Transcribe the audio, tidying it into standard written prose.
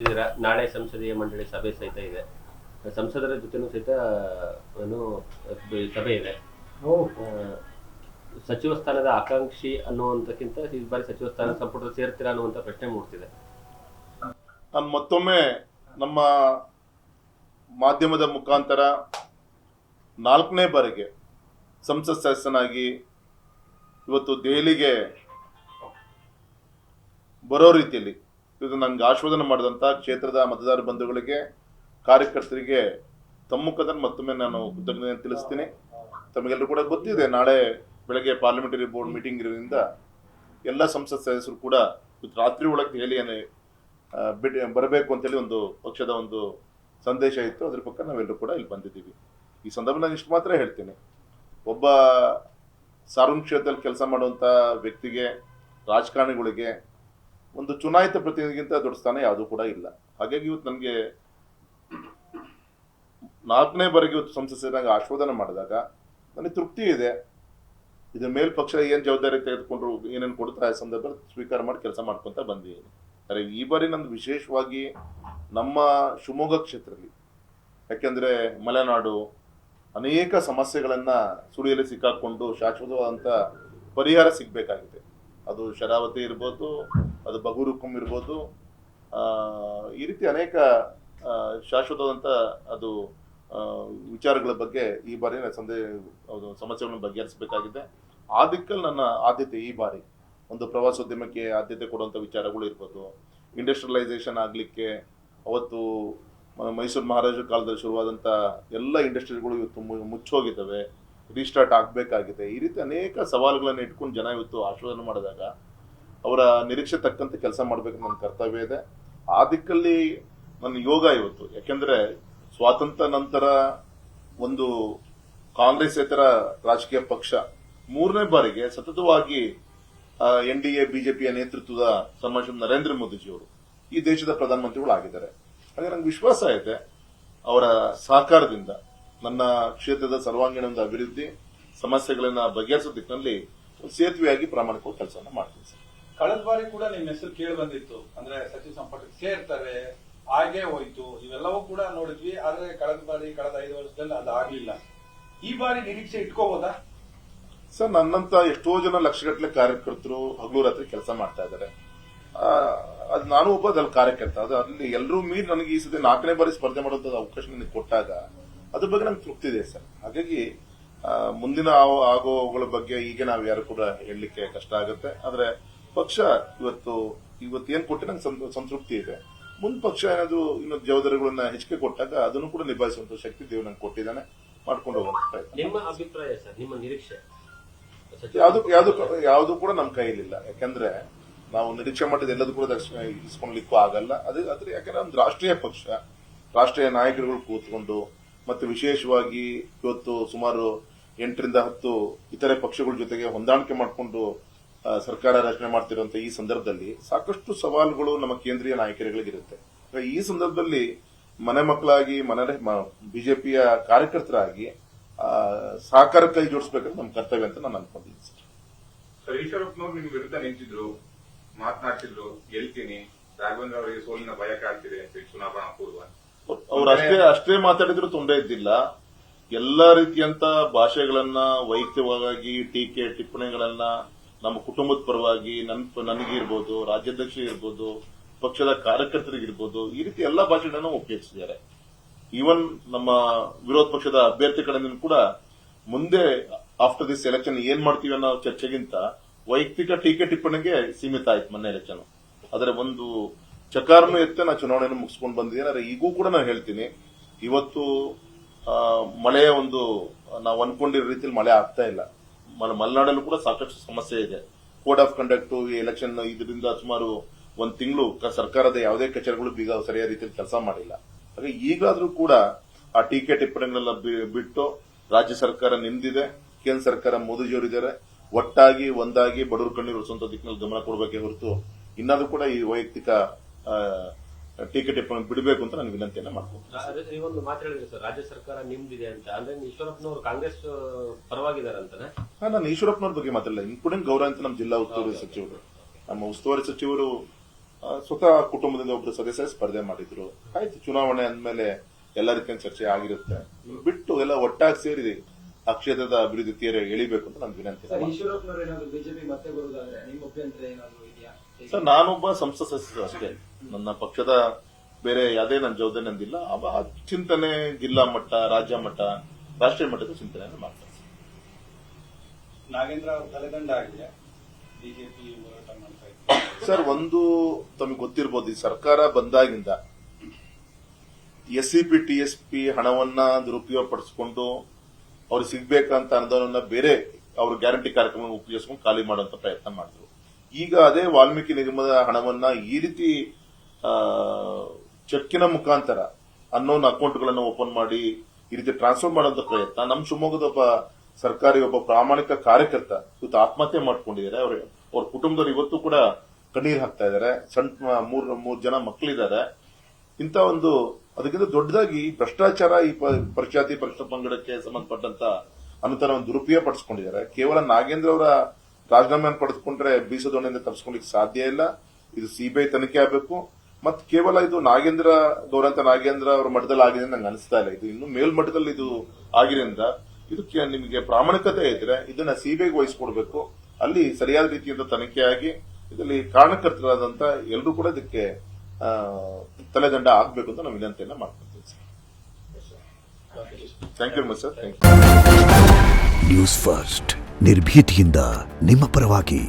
ನಾಳೆ ಸಂಸದೀಯ ಮಂಡಳಿ ಸಭೆ ಸಹಿತ ಇದೆ. ಸಂಸದರ ಜೊತೆನೂ ಸಹಿತ ಸಭೆ ಇದೆ. ಸಚಿವ ಸ್ಥಾನದ ಆಕಾಂಕ್ಷಿ ಅನ್ನುವಂತಕ್ಕಿಂತ ಈ ಬಾರಿ ಸಚಿವ ಸ್ಥಾನ ಸಂಪುಟದಲ್ಲಿ ಸೇರ್ತೀರಾ ಅನ್ನುವಂತ ಪ್ರಶ್ನೆ ಮೂಡ್ತಿದೆ. ನಾನು ಮತ್ತೊಮ್ಮೆ ನಮ್ಮ ಮಾಧ್ಯಮದ ಮುಖಾಂತರ 4ನೇ ಬಾರಿಗೆ ಸಂಸತ್ ಸದಸ್ಯನಾಗಿ ಇವತ್ತು ದೆಹಲಿಗೆ ಬರೋ ರೀತಿಯಲ್ಲಿ ಇದು ನನಗೆ ಆಶೀರ್ವಾದ ಮಾಡಿದಂಥ ಕ್ಷೇತ್ರದ ಮತದಾರ ಬಂಧುಗಳಿಗೆ, ಕಾರ್ಯಕರ್ತರಿಗೆ ತಮ್ಮ ಮುಖಾಂತರ ಮತ್ತೊಮ್ಮೆ ನಾನು ಕೃತಜ್ಞತೆ ತಿಳಿಸ್ತೀನಿ. ತಮಗೆಲ್ಲರೂ ಕೂಡ ಗೊತ್ತಿದೆ, ನಾಳೆ ಬೆಳಗ್ಗೆ ಪಾರ್ಲಿಮೆಂಟರಿ ಬೋರ್ಡ್ ಮೀಟಿಂಗ್ ಇರೋದ್ರಿಂದ ಎಲ್ಲ ಸಂಸತ್ ಸದಸ್ಯರು ಕೂಡ ರಾತ್ರಿ ಒಳಗೆ ದೆಹಲಿಯನ್ನು ಬರಬೇಕು ಅಂತೇಳಿ ಒಂದು ಪಕ್ಷದ ಒಂದು ಸಂದೇಶ ಇತ್ತು. ಅದ್ರ ಪಕ್ಕ ನಾವೆಲ್ಲರೂ ಕೂಡ ಇಲ್ಲಿ ಬಂದಿದ್ದೀವಿ. ಈ ಸಂದರ್ಭ ನಾನು ಇಷ್ಟು ಮಾತ್ರ ಹೇಳ್ತೀನಿ, ಒಬ್ಬ ಸಾರ್ವಜನಿಕ ಕ್ಷೇತ್ರದಲ್ಲಿ ಕೆಲಸ ಮಾಡುವಂಥ ವ್ಯಕ್ತಿಗೆ, ರಾಜಕಾರಣಿಗಳಿಗೆ ಒಂದು ಚುನಾಯಿತ ಪ್ರತಿನಿಧಿಗಿಂತ ದೊಡ್ಡ ಸ್ಥಾನ ಯಾವುದೂ ಕೂಡ ಇಲ್ಲ. ಹಾಗಾಗಿ ಇವತ್ತು ನನಗೆ 4ನೇ ಬಾರಿಗೆ ಇವತ್ತು ಸಂಸದನಾಗಿ ಆಶೀರ್ವಾದ ಮಾಡಿದಾಗ ನನಗೆ ತೃಪ್ತಿ ಇದೆ. ಇದ್ರ ಮೇಲೆ ಪಕ್ಷ ಏನು ಜವಾಬ್ದಾರಿ ತೆಗೆದುಕೊಂಡ್ರು, ಏನೇನು ಕೊಡ್ತಾರೆ ಆ ಸಂದರ್ಭದಲ್ಲಿ ಸ್ವೀಕಾರ ಮಾಡಿ ಕೆಲಸ ಮಾಡ್ಕೊತ ಬಂದಿದ್ದೀನಿ. ಆದರೆ ಈ ಬಾರಿ ನಂದು ವಿಶೇಷವಾಗಿ ನಮ್ಮ ಶಿವಮೊಗ್ಗ ಕ್ಷೇತ್ರದಲ್ಲಿ, ಯಾಕೆಂದರೆ ಮಲೆನಾಡು ಅನೇಕ ಸಮಸ್ಯೆಗಳನ್ನು ಸುಳಿಯಲ್ಲಿ ಸಿಕ್ಕಾಕೊಂಡು ಶಾಶ್ವತವಾದಂಥ ಪರಿಹಾರ ಸಿಗಬೇಕಾಗಿದೆ. ಅದು ಶರಾವತಿ ಇರ್ಬೋದು, ಅದು ಬಗೂರುಕುಂ ಇರ್ಬೋದು, ಈ ರೀತಿ ಅನೇಕ ಶಾಶ್ವತವಾದಂಥ ಅದು ವಿಚಾರಗಳ ಬಗ್ಗೆ ಈ ಬಾರಿ ಸಮಸ್ಯೆಗಳನ್ನು ಬಗೆಹರಿಸಬೇಕಾಗಿದೆ. ಆ ದಿಕ್ಕಲ್ಲಿ ನನ್ನ ಆದ್ಯತೆ ಈ ಬಾರಿ ಒಂದು ಪ್ರವಾಸೋದ್ಯಮಕ್ಕೆ ಆದ್ಯತೆ ಕೊಡುವಂಥ ವಿಚಾರಗಳು ಇರ್ಬೋದು. ಇಂಡಸ್ಟ್ರಿಯಲೈಸೇಷನ್ ಆಗಲಿಕ್ಕೆ ಅವತ್ತು ಮೈಸೂರು ಮಹಾರಾಜರ ಕಾಲದಲ್ಲಿ ಶುರುವಾದಂಥ ಎಲ್ಲ ಇಂಡಸ್ಟ್ರಿಗಳು ಇವತ್ತು ಮುಚ್ಚೋಗಿದ್ದಾವೆ, ರೀಸ್ಟಾರ್ಟ್ ಆಗಬೇಕಾಗಿದೆ. ಈ ರೀತಿ ಅನೇಕ ಸವಾಲುಗಳನ್ನು ಇಟ್ಕೊಂಡು ಜನ ಇವತ್ತು ಆಶೀರ್ವಾದ ಮಾಡಿದಾಗ ಅವರ ನಿರೀಕ್ಷೆ ತಕ್ಕಂತೆ ಕೆಲಸ ಮಾಡಬೇಕು ನನ್ನ ಕರ್ತವ್ಯ ಇದೆ. ಆ ದಿಕ್ಕಲ್ಲಿ ನನ್ನ ಯೋಗ ಇವತ್ತು, ಯಾಕೆಂದರೆ ಸ್ವಾತಂತ್ರ್ಯ ನಂತರ ಒಂದು ಕಾಂಗ್ರೆಸ್ಸೇತರ ರಾಜಕೀಯ ಪಕ್ಷ 3ನೇ ಬಾರಿಗೆ ಸತತವಾಗಿ NDA ಬಿಜೆಪಿಯ ನೇತೃತ್ವದ ಸನ್ಮಾನ್ಯ ನರೇಂದ್ರ ಮೋದಿಜಿಯವರು ಈ ದೇಶದ ಪ್ರಧಾನಮಂತ್ರಿಗಳು ಆಗಿದ್ದಾರೆ. ಹಾಗೆ ನಂಗೆ ವಿಶ್ವಾಸ ಇದೆ, ಅವರ ಸಹಕಾರದಿಂದ ನನ್ನ ಕ್ಷೇತ್ರದ ಸರ್ವಾಂಗೀಣ ಅಭಿವೃದ್ಧಿ, ಸಮಸ್ಯೆಗಳನ್ನ ಬಗೆಹರಿಸೋ ದಿಕ್ಕಿನಲ್ಲಿ ಸೇತುವೆಯಾಗಿ ಪ್ರಾಮಾಣಿಕವಾಗಿ ಕೆಲಸವನ್ನು ಮಾಡ್ತೀನಿ ಸರ್. ಕಳೆದ ಬಾರಿ ಕೂಡ ನಿಮ್ಮ ಹೆಸರು ಕೇಳಿ ಬಂದಿತ್ತು, ಅಂದ್ರೆ ಸಚಿವ ಸಂಪುಟಕ್ಕೆ ಸೇರ್ತಾರೆ, ಹಾಗೆ ಹೋಯ್ತು, ಇವೆಲ್ಲವೂ ಕೂಡ ನೋಡಿದ್ವಿ. ಆದ್ರೆ ಕಳೆದ 5 ವರ್ಷದಲ್ಲಿ ಅದು ಆಗ್ಲಿಲ್ಲ. ಈ ಬಾರಿ ನಿರೀಕ್ಷೆ ಇಟ್ಕೋಬಹುದಾ ಸರ್? ನನ್ನಂತ ಎಷ್ಟೋ ಜನ ಲಕ್ಷಗಟ್ಟಲೆ ಕಾರ್ಯಕರ್ತರು ಹಗಲು ರಾತ್ರಿ ಕೆಲಸ ಮಾಡ್ತಾ ಇದ್ದಾರೆ. ಅದು ನಾನು ಒಬ್ಬ ಅದ್ರಲ್ಲಿ ಕಾರ್ಯಕರ್ತ. ಅದು ಅಲ್ಲಿ ಎಲ್ಲರೂ ಮೀರಿ ನನಗೆ ಈ ಸತಿ 4ನೇ ಬಾರಿ ಸ್ಪರ್ಧೆ ಮಾಡುವಂತ ಅವಕಾಶ ನನಗೆ ಕೊಟ್ಟಾಗ ಅದ್ರ ಬಗ್ಗೆ ನಂಗೆ ತೃಪ್ತಿ ಇದೆ ಸರ್. ಹಾಗಾಗಿ ಮುಂದಿನ ಆಗೋಗಳ ಬಗ್ಗೆ ಈಗ ನಾವು ಯಾರು ಕೂಡ ಹೇಳಲಿಕ್ಕೆ ಕಷ್ಟ ಆಗುತ್ತೆ. ಆದ್ರೆ ಪಕ್ಷ ಇವತ್ತು ಏನ್ ಕೊಟ್ಟೆ ನಂಗೆ ಸಂತೃಪ್ತಿ ಇದೆ. ಮುಂದ್ ಪಕ್ಷ ಏನಾದ್ರು ಇನ್ನೊಂದು ಜವಾಬ್ದಾರಿಗಳನ್ನ ಹೆಚ್ಚಿಗೆ ಕೊಟ್ಟಾಗ ಅದನ್ನು ಕೂಡ ನಿಭಾಯಿಸುವಂತ ಶಕ್ತಿ ದೇವ್ ನಂಗೆ ಕೊಟ್ಟಿದ್ದಾನೆ, ಮಾಡ್ಕೊಂಡು ಹೋಗುವಂತ ಪ್ರಯತ್ನ. ನಿಮ್ಮ ಅಭಿಪ್ರಾಯ ಸರ್, ನಿಮ್ಮ ನಿರೀಕ್ಷೆ? ಯಾವುದು ಕೂಡ ನಮ್ಮ ಕೈಲಿಲ್ಲ. ಯಾಕಂದ್ರೆ ನಾವು ನಿರೀಕ್ಷೆ ಮಾಡಿದ ಎಲ್ಲದೂ ಕೂಡ ಇಸ್ಕೊಳ್ಲಿಕ್ಕೂ ಆಗಲ್ಲ. ಅದ್ರ ಯಾಕಂದ್ರೆ ಒಂದು ರಾಷ್ಟ್ರೀಯ ಪಕ್ಷ, ರಾಷ್ಟ್ರೀಯ ನಾಯಕರುಗಳು ಕೂತ್ಕೊಂಡು, ಮತ್ತೆ ವಿಶೇಷವಾಗಿ ಇವತ್ತು ಸುಮಾರು 8ರಿಂದ 10 ಇತರೆ ಪಕ್ಷಗಳ ಜೊತೆಗೆ ಹೊಂದಾಣಿಕೆ ಮಾಡಿಕೊಂಡು ಸರ್ಕಾರ ರಚನೆ ಮಾಡ್ತಿರುವಂತ ಈ ಸಂದರ್ಭದಲ್ಲಿ ಸಾಕಷ್ಟು ಸವಾಲುಗಳು ನಮ್ಮ ಕೇಂದ್ರೀಯ ನಾಯಕರುಗಳಿಗಿರುತ್ತೆ. ಈ ಸಂದರ್ಭದಲ್ಲಿ ಮನೆ ಮಕ್ಕಳಾಗಿ ಬಿಜೆಪಿಯ ಕಾರ್ಯಕರ್ತರಾಗಿ ಸಹಕಾರ ಕೈ ಜೋಡಿಸಬೇಕಂತ ನಮ್ಮ ಕರ್ತವ್ಯ ಅಂತ ನಾನು ಅನ್ಕೊಂಡಿದ್ದೀನಿ ಸರ್. ಈಶ್ವರಪ್ಪನವರು ನಿಮ್ ವಿರುದ್ಧ ನಿಂತಿದ್ರು, ಮಾತನಾಡ್ತಿದ್ರು, ಗೆಲ್ತೀನಿ, ರಾಘವೇಂದ್ರ ಅವರಿಗೆ ಸೋಲಿನ ಭಯ ಕಾಡ್ತಿದೆ ಚುನಾವಣಾ ಪೂರ್ವ. ಅವ್ರು ಅಷ್ಟೇ ಮಾತಾಡಿದ್ರು ತೊಂದರೆ ಇದ್ದಿಲ್ಲ. ಎಲ್ಲ ರೀತಿಯಂತ ಭಾಷೆಗಳನ್ನ, ವೈಯಕ್ತಿಕವಾಗಿ ಟೀಕೆ ಟಿಪ್ಪಣಿಗಳನ್ನ ನಮ್ಮ ಕುಟುಂಬದ ಪರವಾಗಿ ನನಗಿರ್ಬೋದು, ರಾಜ್ಯಾಧ್ಯಕ್ಷ ಇರ್ಬೋದು, ಪಕ್ಷದ ಕಾರ್ಯಕರ್ತರಿಗಿರ್ಬೋದು, ಈ ರೀತಿ ಎಲ್ಲಾ ಭಾಷೆಗಳನ್ನ ಉಪಯೋಗಿಸಿದ್ದಾರೆ. ಈವನ್ ನಮ್ಮ ವಿರೋಧ ಪಕ್ಷದ ಅಭ್ಯರ್ಥಿ ಕಡೆಯಿಂದ ಕೂಡ ಮುಂದೆ ಆಫ್ಟರ್ ದಿಸ್ ಎಲೆಕ್ಷನ್ ಏನ್ ಮಾಡ್ತೀವಿ ಅನ್ನೋ ಚರ್ಚೆಗಿಂತ ವೈಯಕ್ತಿಕ ಟೀಕೆ ಟಿಪ್ಪಣಿಗೆ ಸೀಮಿತ ಆಯ್ತು ಮೊನ್ನೆ ಎಲೆಕ್ಷನ್. ಆದರೆ ಒಂದು ಚಕಾರನು ಎತ್ತೆ ನಾ ಚುನಾವಣೆಯನ್ನು ಮುಗಿಸ್ಕೊಂಡು ಬಂದಿದ್ದೀನಿ. ಆದರೆ ಈಗೂ ಕೂಡ ನಾನು ಹೇಳ್ತೀನಿ, ಇವತ್ತು ಮಳೆಯ ಒಂದು ನಾವು ಅನ್ಕೊಂಡಿರೋ ರೀತಿಯಲ್ಲಿ ಮಳೆ ಆಗ್ತಾ ಇಲ್ಲ. ಮಲೆನಾಡಲ್ಲೂ ಕೂಡ ಸಾಕಷ್ಟು ಸಮಸ್ಯೆ ಇದೆ. ಕೋಡ್ ಆಫ್ ಕಂಡಕ್ಟ್, ಈ ಎಲೆಕ್ಷನ್ ಇದರಿಂದ ಸುಮಾರು 1 ತಿಂಗಳು ಸರ್ಕಾರದ ಯಾವುದೇ ಕಚೇರಿಗಳು ಬೀಗ ಸರಿಯಾದ ರೀತಿಯಲ್ಲಿ ಕೆಲಸ ಮಾಡಿಲ್ಲ. ಹಾಗೆ ಈಗಾದ್ರೂ ಕೂಡ ಆ ಟೀಕೆ ಟಿಪ್ಪಣಿಗಳೆಲ್ಲ ಬಿಟ್ಟು ರಾಜ್ಯ ಸರ್ಕಾರ ನಿಂದಿದೆ, ಕೇಂದ್ರ ಸರ್ಕಾರ ಮೋದಿಜಿಯವರಿದ್ದಾರೆ, ಒಟ್ಟಾಗಿ ಒಂದಾಗಿ ಬಡವರು ಕಣ್ಣೀರು ಒರೆಸುವಂತ ದಿಕ್ಕಿನಲ್ಲಿ ಗಮನ ಕೊಡಬೇಕೇ ಹೊರತು ಇನ್ನಾದ್ರೂ ಕೂಡ ಈ ವೈಯಕ್ತಿಕ ಟೀಕೆ ಟಿಪ್ಪಣಿ ಬಿಡಬೇಕು ಅಂತ ನಾನು ವಿನಂತಿಯನ್ನ ಮಾಡ್ತೀನಿ. ನೀವೊಂದು ಮಾತು ಹೇಳಿದ್ರಿ ಸರ್, ರಾಜ್ಯ ಸರ್ಕಾರ ನಿಮ್ದಿದೆ ಅಂತ. ಅಂದ್ರೆ ಈಶ್ವರಪ್ಪನವರು ಕಾಂಗ್ರೆಸ್ ಪರವಾಗಿದ್ದಾರೆ ಅಂತಾನೆ? ನಾನು ಈಶ್ವರಪ್ಪನವ್ರ ಬಗ್ಗೆ ಮಾತಾಡಲ್ಲ. ಇನ್ಕ್ಲೂಡಿಂಗ್ ಗೌರವ ಅಂತ ನಮ್ಮ ಜಿಲ್ಲಾ ಉಸ್ತುವಾರಿ ಸಚಿವರು, ನಮ್ಮ ಉಸ್ತುವಾರಿ ಸಚಿವರು ಸ್ವತಃ ಕುಟುಂಬದಿಂದ ಒಬ್ರು ಸದಸ್ಯ ಸ್ಪರ್ಧೆ ಮಾಡಿದ್ರು. ಆಯ್ತು, ಚುನಾವಣೆ ಅಂದ್ಮೇಲೆ ಎಲ್ಲ ರೀತಿಯ ಚರ್ಚೆ ಆಗಿರುತ್ತೆ. ಬಿಟ್ಟು ಎಲ್ಲ ಒಟ್ಟಾಗಿ ಸೇರಿ ಆ ಕ್ಷೇತ್ರದ ಅಭಿವೃದ್ಧಿ ತೀರ ಎಳಿಬೇಕು ಅಂತ ನನ್ನ ವಿನಂತಿ. ಈಶ್ವರಪ್ಪನವರು ಏನಾದ್ರು ಬಿಜೆಪಿ ಮತ್ತೆ ಬರುವುದಾದ್ರೆ ನಿಮ್ಮ ಅಭ್ಯಂತರ ಏನಾದ್ರು ಇದೆಯಾ? ಸರ್, ನಾನೊಬ್ಬ ಸಂಸದ ಸದಸ್ಯ ಅಷ್ಟೇ. ನನ್ನ ಪಕ್ಷದ ಬೇರೆ ಯಾವುದೇ ನನ್ನ ಜವಾಬ್ದಾರಿ ನಂದಿಲ್ಲ. ಆ ಚಿಂತನೆ ಜಿಲ್ಲಾ ಮಟ್ಟ, ರಾಜ್ಯ ಮಟ್ಟ, ರಾಷ್ಟ್ರೀಯ ಮಟ್ಟದ ಚಿಂತನೆಯನ್ನು ಮಾಡ್ತಾರೆ. ನಾಗೇಂದ್ರ ಅವ್ರ ತಲೆದಂಡ ಆಗಿದೆ, ಬಿಜೆಪಿ ಹೋರಾಟ ಮಾಡ್ತಾ ಇದ್ದಾರೆ. ಸರ್, ಒಂದು ತಮಗೆ ಗೊತ್ತಿರ್ಬೋದು, ಈ ಸರ್ಕಾರ ಬಂದಾಗಿಂದ SCP TSP ಹಣವನ್ನ ದುರುಪಯೋಗ ಪಡಿಸಿಕೊಂಡು ಅವ್ರಿಗೆ ಸಿಗ್ಬೇಕಂತ ಅನುದಾನವನ್ನ ಬೇರೆ ಅವ್ರ ಗ್ಯಾರಂಟಿ ಕಾರ್ಯಕ್ರಮ ಉಪಯೋಗಿಸ್ಕೊಂಡು ಖಾಲಿ ಮಾಡುವಂತ ಪ್ರಯತ್ನ ಮಾಡಿದ್ರು. ಈಗ ಅದೇ ವಾಲ್ಮೀಕಿ ನಿಗಮದ ಹಣವನ್ನ ಈ ರೀತಿ ಚೆಕ್ಕಿನ ಮುಖಾಂತರ ಅನ್ನೋನ್ ಅಕೌಂಟ್ಗಳನ್ನು ಓಪನ್ ಮಾಡಿ ಈ ರೀತಿ ಟ್ರಾನ್ಸ್ಫರ್ ಮಾಡುವಂತ ಪ್ರಯತ್ನ ನಮ್ಮ ಶಿವಮೊಗ್ಗದ ಒಬ್ಬ ಸರ್ಕಾರಿ ಒಬ್ಬ ಪ್ರಾಮಾಣಿಕ ಕಾರ್ಯಕರ್ತ ಇವತ್ತು ಆತ್ಮಹತ್ಯೆ ಮಾಡ್ಕೊಂಡಿದ್ದಾರೆ. ಅವ್ರ ಕುಟುಂಬದವರು ಇವತ್ತು ಕೂಡ ಕಣ್ಣೀರು ಹಾಕ್ತಾ ಇದ್ದಾರೆ. ಸಣ್ಣ ಮೂರ್ ಜನ ಮಕ್ಕಳಿದ್ದಾರೆ. ಇಂಥ ಒಂದು ಅದಕ್ಕಿಂತ ದೊಡ್ಡದಾಗಿ ಭ್ರಷ್ಟಾಚಾರ ಈ ಪರಿಶಾತಿ ಪರಿಶಿಷ್ಟ ಪಂಗಡಕ್ಕೆ ಸಂಬಂಧಪಟ್ಟಂತ ಅನುದಾನವನ್ನು ದುರುಪಯೋಗ ಪಡಿಸಿಕೊಂಡಿದ್ದಾರೆ. ಕೇವಲ ನಾಗೇಂದ್ರ ಅವರ ರಾಜೀನಾಮೆಯನ್ನು ಪಡೆದುಕೊಂಡ್ರೆ ಬೀಸದೋಣಿಯಿಂದ ತಪ್ಪಿಸ್ಕೊಳ್ಳಿಕ್ಕೆ ಸಾಧ್ಯ ಇಲ್ಲ. ಇದು CBI ತನಿಖೆ ಆಗಬೇಕು. ಮತ್ತೆ ಕೇವಲ ಇದು ನಾಗೇಂದ್ರ ಗೌರಂತ ನಾಗೇಂದ್ರ ಅವರ ಮಟ್ಟದಲ್ಲಿ ಆಗಿದೆ ನಂಗೆ ಅನಿಸ್ತಾ ಇಲ್ಲ. ಇದು ಇನ್ನು ಮೇಲ್ಮಟ್ಟದಲ್ಲಿ ಇದು ಆಗಿರೋದ್ರಿಂದ ಇದಕ್ಕೆ ನಿಮಗೆ ಪ್ರಾಮಾಣಿಕತೆ ಇದ್ರೆ ಇದನ್ನ CBIಗೆ ವಹಿಸಿಕೊಡ್ಬೇಕು. ಅಲ್ಲಿ ಸರಿಯಾದ ರೀತಿಯಿಂದ ತನಿಖೆಯಾಗಿ ಇದರಲ್ಲಿ ಕಾರಣಕರ್ತರಾದಂತ ಎಲ್ಲರೂ ಕೂಡ ಇದಕ್ಕೆ ತಲೆದಂಡ ಆಗ್ಬೇಕು ಅಂತ ನಾವು ವಿನಂತಿಯನ್ನ ಮಾಡ್ಕೊಳ್ತೀವಿ sir. Thank you sir. Thank you. News first, ನಿರ್ಭೀತಿಯಿಂದ ನಿಮ್ಮ ಪರವಾಗಿ.